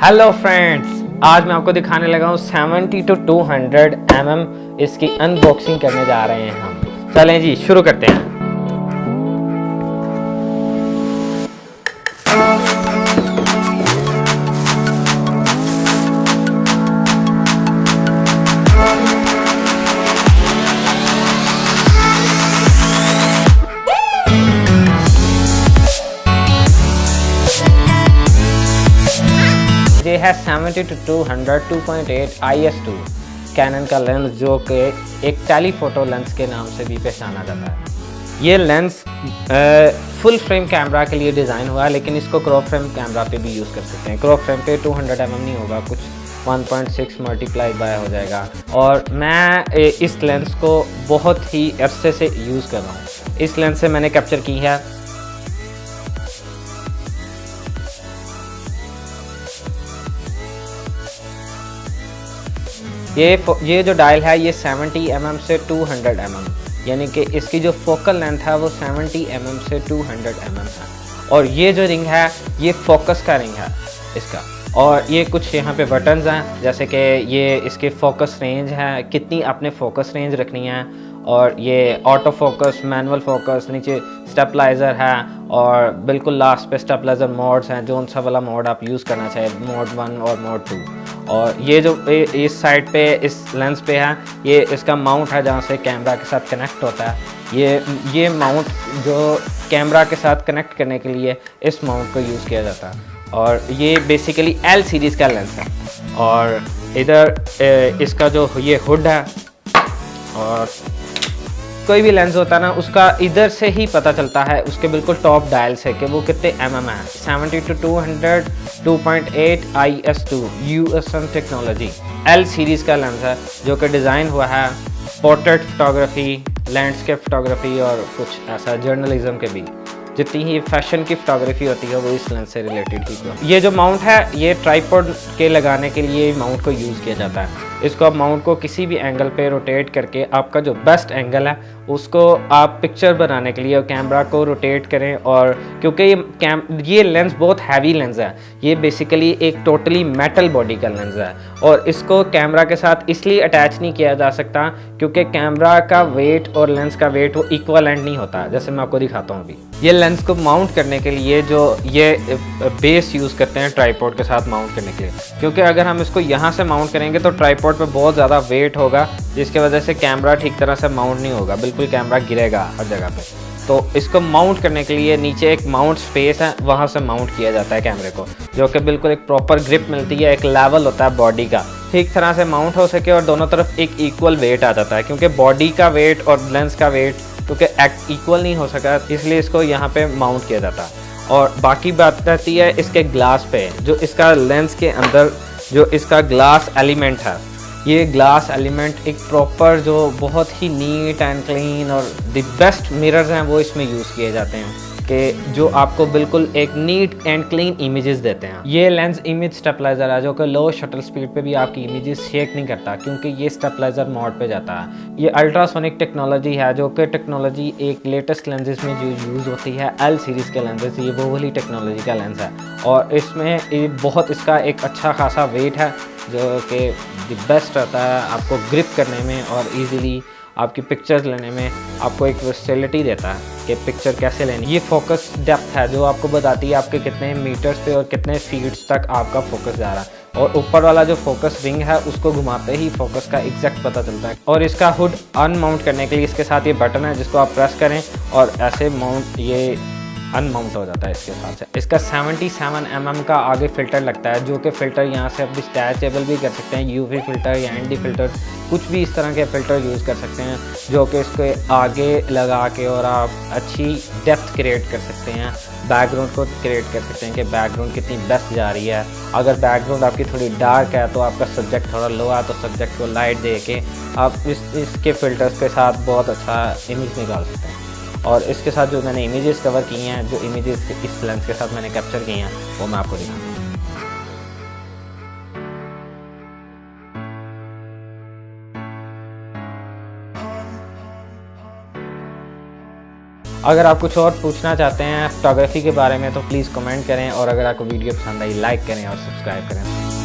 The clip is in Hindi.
हेलो फ्रेंड्स, आज मैं आपको दिखाने लगा हूँ 70 to 200 mm इसकी अनबॉक्सिंग करने जा रहे हैं हम। चलें जी, शुरू करते हैं। ये है 70 to 200 2.8 IS2 कैनन का लेंस, जो कि एक टेलीफोटो लेंस के नाम से भी पहचाना जाता है। ये लेंस फुल फ्रेम कैमरा के लिए डिज़ाइन हुआ है, लेकिन इसको क्रॉप फ्रेम कैमरा पे भी यूज़ कर सकते हैं। क्रॉप फ्रेम पे 200 mm नहीं होगा, कुछ 1.6 मल्टीप्लाई बाय हो जाएगा। और मैं इस लेंस को बहुत ही अरसे से यूज़ कर रहा हूँ। इस लेंस से मैंने कैप्चर की है ये जो डायल है, ये 70 mm से 200 mm, यानी कि इसकी जो फोकल लेंथ है वो 70 mm से 200 mm है। और ये जो रिंग है, ये फोकस का रिंग है इसका। और ये कुछ यहाँ पे बटन्स हैं, जैसे कि ये इसके फोकस रेंज है, कितनी आपने फोकस रेंज रखनी है। और ये ऑटो फोकस, मैनुअल फोकस, नीचे स्टेबलाइज़र है, और बिल्कुल लास्ट पे स्टेबलाइज़र मोड्स हैं, जो सा वाला मोड आप यूज़ करना चाहिए, मोड 1 और मोड 2। और ये जो इस साइड पे इस लेंस पे है, ये इसका माउंट है जहाँ से कैमरा के साथ कनेक्ट होता है। ये माउंट जो कैमरा के साथ कनेक्ट करने के लिए इस माउंट को यूज़ किया जाता है। और ये बेसिकली L सीरीज़ का लेंस है। और इधर इसका जो ये हुड है, और कोई भी लेंस होता है ना, उसका इधर से ही पता चलता है, उसके बिल्कुल टॉप डायल से, कि वो कितने mm है। 70 to 200 2.8 IS2 USM technology L series का लेंस है, जो कि डिज़ाइन हुआ है पोर्ट्रेट फोटोग्राफी, लैंडस्केप फोटोग्राफी और कुछ ऐसा जर्नलिज्म के भी। जितनी ही फैशन की फोटोग्राफी होती है वो इस लेंस से रिलेटेड ही। ये जो माउंट है, ये ट्राइपॉड के लगाने के लिए माउंट को यूज़ किया जाता है। इसको आप माउंट को किसी भी एंगल पे रोटेट करके, आपका जो बेस्ट एंगल है उसको आप पिक्चर बनाने के लिए कैमरा को रोटेट करें। और क्योंकि ये लेंस बहुत हैवी लेंस है, ये बेसिकली एक टोटली मेटल बॉडी का लेंस है, और इसको कैमरा के साथ इसलिए अटैच नहीं किया जा सकता क्योंकि कैमरा का वेट और लेंस का वेट वो इक्वलेंट नहीं होता। जैसे मैं आपको दिखाता हूँ अभी, ये लेंस को माउंट करने के लिए जो ये बेस यूज़ करते हैं ट्राइपॉड के साथ माउंट करने के लिए, क्योंकि अगर हम इसको यहाँ से माउंट करेंगे तो ट्राइपॉड पे बहुत ज़्यादा वेट होगा, जिसकी वजह से कैमरा ठीक तरह से माउंट नहीं होगा, बिल्कुल कैमरा गिरेगा हर जगह पे। तो इसको माउंट करने के लिए नीचे एक माउंट स्पेस है, वहाँ से माउंट किया जाता है कैमरे को, जो कि बिल्कुल एक प्रॉपर ग्रिप मिलती है, एक लेवल होता है बॉडी का, ठीक तरह से माउंट हो सके और दोनों तरफ एक इक्वल वेट आ जाता है। क्योंकि बॉडी का वेट और लेंस का वेट क्योंकि इक्वल नहीं हो सका, इसलिए इसको यहाँ पे माउंट किया जाता है। और बाकी बात रहती है इसके ग्लास पे, जो इसका लेंस के अंदर जो इसका ग्लास एलिमेंट है, ये ग्लास एलिमेंट एक प्रॉपर जो बहुत ही नीट एंड क्लीन और द बेस्ट मिरर्स हैं वो इसमें यूज़ किए जाते हैं, कि जो आपको बिल्कुल एक नीट एंड क्लीन इमेजेस देते हैं। ये लेंस इमेज स्टेबलाइज़र है, जो कि लो शटल स्पीड पे भी आपकी इमेजेस शेक नहीं करता, क्योंकि ये स्टेबलाइज़र मोड पे जाता है। ये अल्ट्रासोनिक टेक्नोलॉजी है, जो कि टेक्नोलॉजी एक लेटेस्ट लेंसेज में जो यूज़ होती है L सीरीज़ के लेंसेज, ये वो वाली टेक्नोलॉजी का लेंस है। और इसमें बहुत इसका एक अच्छा खासा वेट है, जो कि द बेस्ट रहता है आपको ग्रिप करने में और इजीली आपकी पिक्चर्स लेने में आपको एक वर्सेटिलिटी देता है कि पिक्चर कैसे लेनी। ये फोकस डेप्थ है, जो आपको बताती है आपके कितने मीटर्स पे और कितने फीट्स तक आपका फोकस जा रहा है। और ऊपर वाला जो फोकस रिंग है, उसको घुमाते ही फोकस का एग्जैक्ट पता चलता है। और इसका हुड अनमाउंट करने के लिए इसके साथ ये बटन है, जिसको आप प्रेस करें और ऐसे माउंट ये अनमाउंट हो जाता है इसके साथ से। इसका 77 mm का आगे फ़िल्टर लगता है, जो कि फ़िल्टर यहाँ से आप डिटैचेबल भी कर सकते हैं, यूवी फ़िल्टर या एनडी फ़िल्टर, कुछ भी इस तरह के फ़िल्टर यूज़ कर सकते हैं, जो कि इसके आगे लगा के और आप अच्छी डेप्थ क्रिएट कर सकते हैं, बैकग्राउंड को क्रिएट कर सकते हैं कि बैकग्राउंड कितनी बेस्ट जा रही है। अगर बैकग्राउंड आपकी थोड़ी डार्क है तो आपका सब्जेक्ट थोड़ा लो है, तो सब्जेक्ट को लाइट दे के आप इसके फ़िल्टर्स के साथ बहुत अच्छा इमेज निकाल सकते हैं। और इसके साथ जो मैंने इमेजेस कवर की हैं, जो इमेजेस इस लेंस के साथ मैंने कैप्चर की हैं, वो मैं आपको दिखाऊंगा। अगर आप कुछ और पूछना चाहते हैं फोटोग्राफी के बारे में तो प्लीज़ कमेंट करें, और अगर आपको वीडियो पसंद आई लाइक करें और सब्सक्राइब करें।